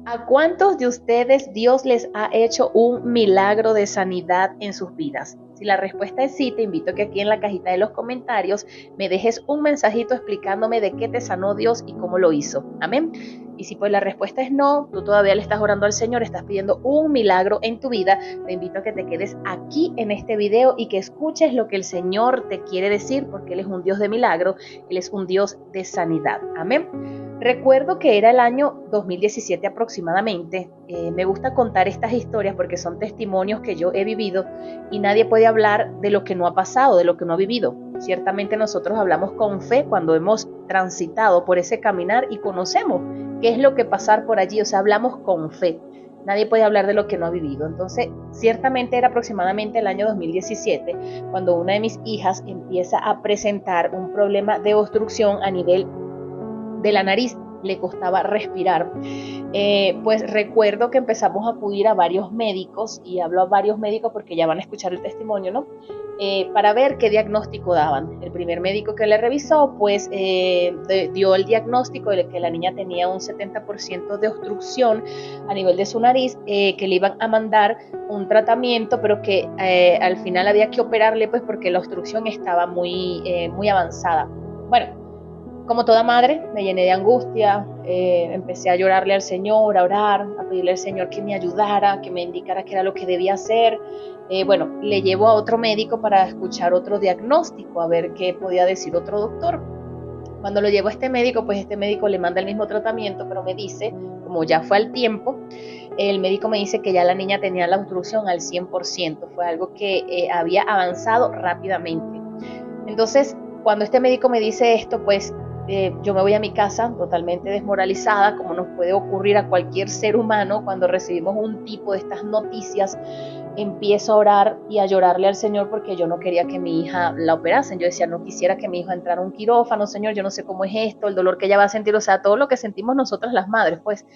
¿A cuántos de ustedes Dios les ha hecho un milagro de sanidad en sus vidas? Si la respuesta es sí, te invito a que aquí en la cajita de los comentarios me dejes un mensajito explicándome de qué te sanó Dios y cómo lo hizo. Amén. Y si pues la respuesta es no, tú todavía le estás orando al Señor, estás pidiendo un milagro en tu vida, te invito a que te quedes aquí en este video y que escuches lo que el Señor te quiere decir, porque Él es un Dios de milagro, Él es un Dios de sanidad. Amén. Recuerdo que era el año 2017 aproximadamente. Me gusta contar estas historias porque son testimonios que yo he vivido y nadie puede hablar de lo que no ha pasado, de lo que no ha vivido. Ciertamente nosotros hablamos con fe cuando hemos transitado por ese caminar y conocemos qué es lo que pasar por allí, o sea, hablamos con fe. Nadie puede hablar de lo que no ha vivido. Entonces, ciertamente era aproximadamente el año 2017 cuando una de mis hijas empieza a presentar un problema de obstrucción a nivel de la nariz, le costaba respirar. Pues recuerdo que empezamos a acudir a varios médicos, y hablo a varios médicos porque ya van a escuchar el testimonio, ¿no? Para ver qué diagnóstico daban. El primer médico que le revisó, pues dio el diagnóstico de que la niña tenía un 70% de obstrucción a nivel de su nariz, que le iban a mandar un tratamiento, pero que al final había que operarle, pues porque la obstrucción estaba muy avanzada. Bueno, como toda madre, me llené de angustia, empecé a llorarle al Señor, a orar, a pedirle al Señor que me ayudara, que me indicara qué era lo que debía hacer. Bueno, le llevo a otro médico para escuchar otro diagnóstico, a ver qué podía decir otro doctor. Cuando lo llevo a este médico, pues este médico le manda el mismo tratamiento, pero me dice, como ya fue al tiempo, el médico me dice que ya la niña tenía la obstrucción al 100%, fue algo que había avanzado rápidamente. Entonces, cuando este médico me dice esto, pues yo me voy a mi casa totalmente desmoralizada, como nos puede ocurrir a cualquier ser humano cuando recibimos un tipo de estas noticias. Empiezo a orar y a llorarle al Señor porque yo no quería que mi hija la operasen. Yo decía, no quisiera que mi hija entrara a un quirófano, Señor, yo no sé cómo es esto, el dolor que ella va a sentir, o sea, todo lo que sentimos nosotras las madres, pues.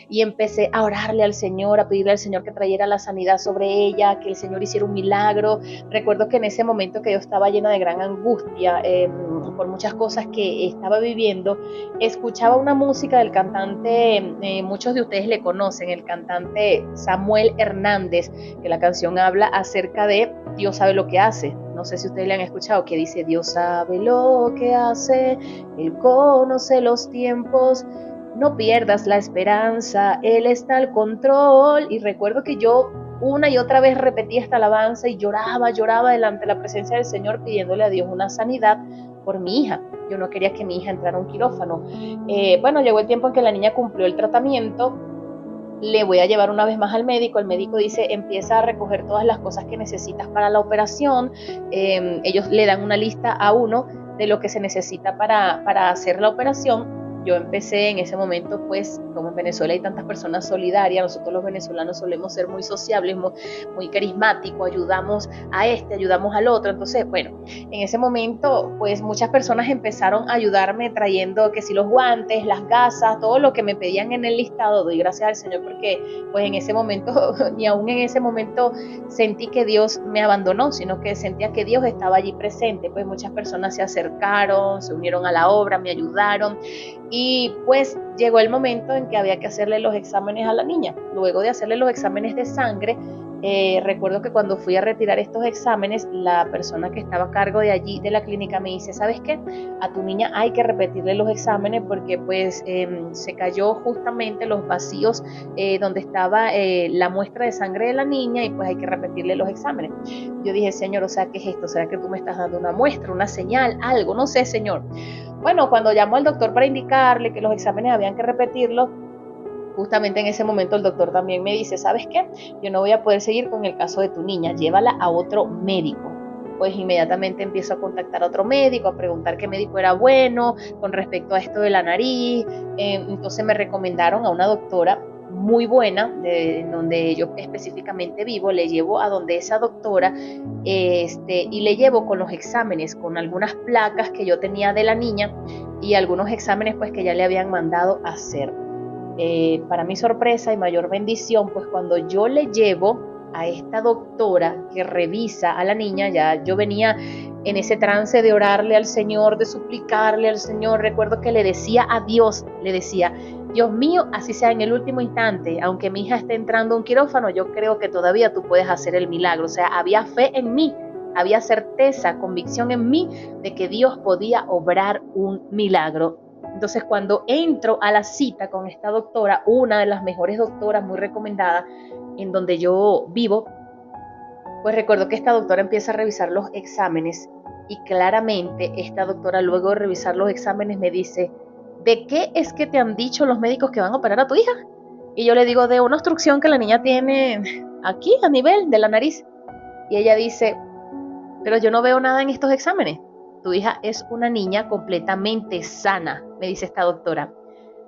Y empecé a orarle al Señor, a pedirle al Señor que trayera la sanidad sobre ella, que el Señor hiciera un milagro. Recuerdo que en ese momento que yo estaba llena de gran angustia, por muchas cosas que estaba viviendo, escuchaba una música del cantante, muchos de ustedes le conocen, el cantante Samuel Hernández, que la canción habla acerca de Dios sabe lo que hace. No sé si ustedes le han escuchado, que dice Dios sabe lo que hace, Él conoce los tiempos, no pierdas la esperanza, Él está al control. Y recuerdo que yo una y otra vez repetía esta alabanza y lloraba delante de la presencia del Señor pidiéndole a Dios una sanidad por mi hija. Yo no quería que mi hija entrara a un quirófano. Bueno, llegó el tiempo en que la niña cumplió el tratamiento. Le voy a llevar una vez más al médico. El médico dice, empieza a recoger todas las cosas que necesitas para la operación. Ellos le dan una lista a uno de lo que se necesita para hacer la operación. Yo empecé en ese momento, pues, como en Venezuela hay tantas personas solidarias, nosotros los venezolanos solemos ser muy sociables, muy carismáticos, ayudamos a este, ayudamos al otro. Entonces, bueno, en ese momento, pues, muchas personas empezaron a ayudarme trayendo que si los guantes, las gasas, todo lo que me pedían en el listado. Doy gracias al Señor porque, pues, en ese momento, ni aún en ese momento sentí que Dios me abandonó, sino que sentía que Dios estaba allí presente. Pues muchas personas se acercaron, se unieron a la obra, me ayudaron. Y pues llegó el momento en que había que hacerle los exámenes a la niña. Luego de hacerle los exámenes de sangre, recuerdo que cuando fui a retirar estos exámenes, la persona que estaba a cargo de allí, de la clínica, me dice, ¿sabes qué? A tu niña hay que repetirle los exámenes porque pues se cayó justamente los vacíos donde estaba la muestra de sangre de la niña y pues hay que repetirle los exámenes. Yo dije, Señor, o sea, ¿qué es esto? ¿Será que tú me estás dando una muestra, una señal, algo? No sé, Señor. Bueno, cuando llamó al doctor para indicarle que los exámenes habían que repetirlos, justamente en ese momento el doctor también me dice, ¿sabes qué? Yo no voy a poder seguir con el caso de tu niña, llévala a otro médico. Pues inmediatamente empiezo a contactar a otro médico, a preguntar qué médico era bueno con respecto a esto de la nariz. Entonces me recomendaron a una doctora muy buena, en donde yo específicamente vivo. Le llevo a donde esa doctora y le llevo con los exámenes, con algunas placas que yo tenía de la niña y algunos exámenes pues que ya le habían mandado a hacer. Para mi sorpresa y mayor bendición, pues cuando yo le llevo a esta doctora que revisa a la niña. Ya yo venía en ese trance de orarle al Señor, de suplicarle al Señor. Recuerdo que le decía a Dios, Dios mío, así sea en el último instante, aunque mi hija esté entrando a un quirófano, yo creo que todavía tú puedes hacer el milagro. O sea, había fe en mí, había certeza, convicción en mí de que Dios podía obrar un milagro. Entonces, cuando entro a la cita con esta doctora, una de las mejores doctoras, muy recomendada, en donde yo vivo, pues recuerdo que esta doctora empieza a revisar los exámenes y claramente esta doctora, luego de revisar los exámenes, me dice: ¿de qué es que te han dicho los médicos que van a operar a tu hija? Y yo le digo: de una obstrucción que la niña tiene aquí a nivel de la nariz. Y ella dice: pero yo no veo nada en estos exámenes. Tu hija es una niña completamente sana, me dice esta doctora.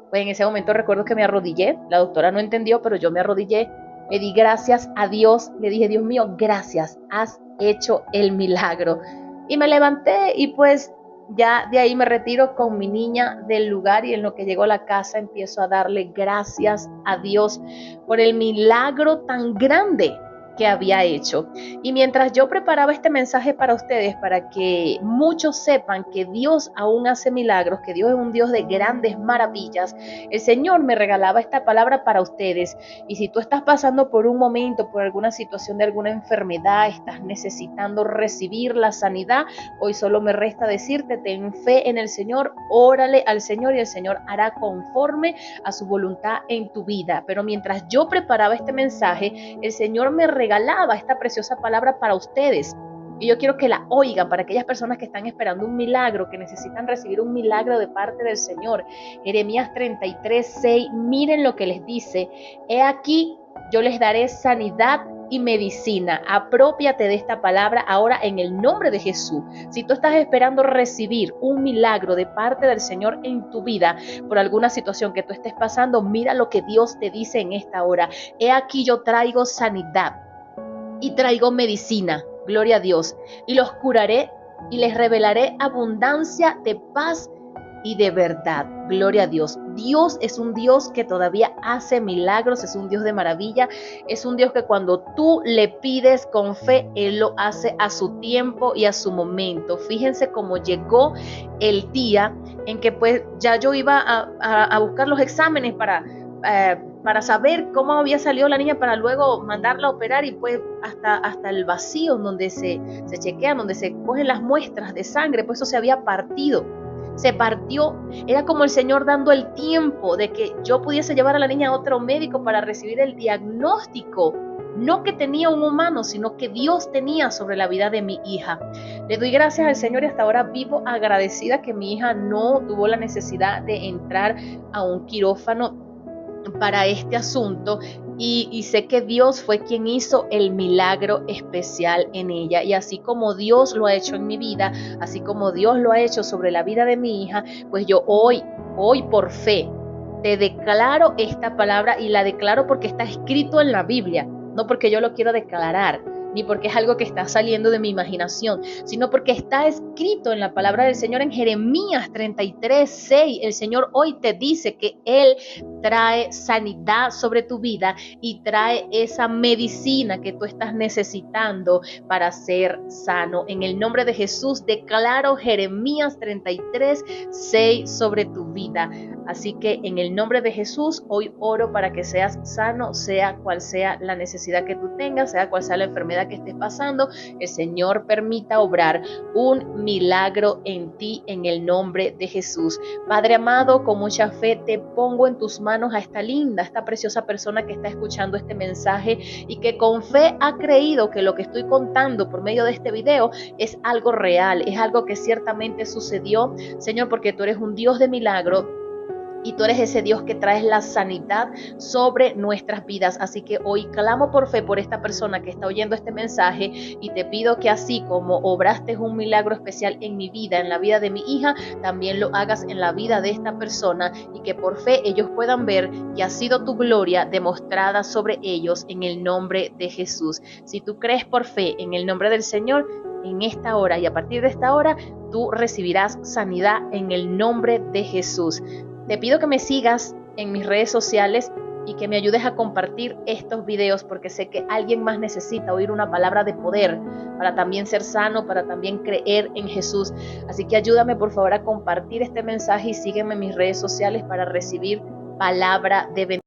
Pues en ese momento recuerdo que me arrodillé. La doctora no entendió, pero yo me arrodillé. Le di gracias a Dios. Le dije: Dios mío, gracias, has hecho el milagro. Y me levanté y pues ya de ahí me retiro con mi niña del lugar, y en lo que llego a la casa empiezo a darle gracias a Dios por el milagro tan grande que había hecho. Y mientras yo preparaba este mensaje para ustedes, para que muchos sepan que Dios aún hace milagros, que Dios es un Dios de grandes maravillas, el Señor me regalaba esta palabra para ustedes. Y si tú estás pasando por un momento, por alguna situación de alguna enfermedad, estás necesitando recibir la sanidad, hoy solo me resta decirte: ten fe en el Señor, órale al Señor y el Señor hará conforme a su voluntad en tu vida. Pero mientras yo preparaba este mensaje, el Señor me regalaba esta preciosa palabra para ustedes. Y yo quiero que la oigan, para aquellas personas que están esperando un milagro, que necesitan recibir un milagro de parte del Señor. Jeremías 33:6, miren lo que les dice: he aquí, yo les daré sanidad y medicina. Aprópiate de esta palabra ahora en el nombre de Jesús. Si tú estás esperando recibir un milagro de parte del Señor en tu vida por alguna situación que tú estés pasando, mira lo que Dios te dice en esta hora: he aquí, yo traigo sanidad y traigo medicina, gloria a Dios, y los curaré y les revelaré abundancia de paz y de verdad, gloria a Dios. Dios es un Dios que todavía hace milagros, es un Dios de maravilla, es un Dios que cuando tú le pides con fe, Él lo hace a su tiempo y a su momento. Fíjense cómo llegó el día en que pues ya yo iba a buscar los exámenes para saber cómo había salido la niña, para luego mandarla a operar, y pues hasta el vacío donde se chequean, donde se cogen las muestras de sangre, pues eso se había partido. Se partió, era como el Señor dando el tiempo de que yo pudiese llevar a la niña a otro médico para recibir el diagnóstico, no que tenía un humano, sino que Dios tenía sobre la vida de mi hija. Le doy gracias al Señor y hasta ahora vivo agradecida que mi hija no tuvo la necesidad de entrar a un quirófano para este asunto, y sé que Dios fue quien hizo el milagro especial en ella. Y así como Dios lo ha hecho en mi vida, así como Dios lo ha hecho sobre la vida de mi hija, pues yo hoy por fe te declaro esta palabra, y la declaro porque está escrito en la Biblia, no porque yo lo quiero declarar, ni porque es algo que está saliendo de mi imaginación, sino porque está escrito en la palabra del Señor en Jeremías 33:6. El Señor hoy te dice que Él trae sanidad sobre tu vida y trae esa medicina que tú estás necesitando para ser sano. En el nombre de Jesús declaro Jeremías 33:6 sobre tu vida. Así que en el nombre de Jesús hoy oro para que seas sano, sea cual sea la necesidad que tú tengas, sea cual sea la enfermedad que estés pasando. El Señor permita obrar un milagro en ti en el nombre de Jesús. Padre amado, con mucha fe te pongo en tus manos a esta linda, esta preciosa persona que está escuchando este mensaje y que con fe ha creído que lo que estoy contando por medio de este video es algo real, es algo que ciertamente sucedió, Señor, porque tú eres un Dios de milagro. Y tú eres ese Dios que traes la sanidad sobre nuestras vidas. Así que hoy clamo por fe por esta persona que está oyendo este mensaje, y te pido que así como obraste un milagro especial en mi vida, en la vida de mi hija, también lo hagas en la vida de esta persona, y que por fe ellos puedan ver que ha sido tu gloria demostrada sobre ellos en el nombre de Jesús. Si tú crees por fe en el nombre del Señor, en esta hora y a partir de esta hora, tú recibirás sanidad en el nombre de Jesús. Te pido que me sigas en mis redes sociales, y que me ayudes a compartir estos videos, porque sé que alguien más necesita oír una palabra de poder para también ser sano, para también creer en Jesús. Así que ayúdame por favor a compartir este mensaje y sígueme en mis redes sociales para recibir palabra de bendición.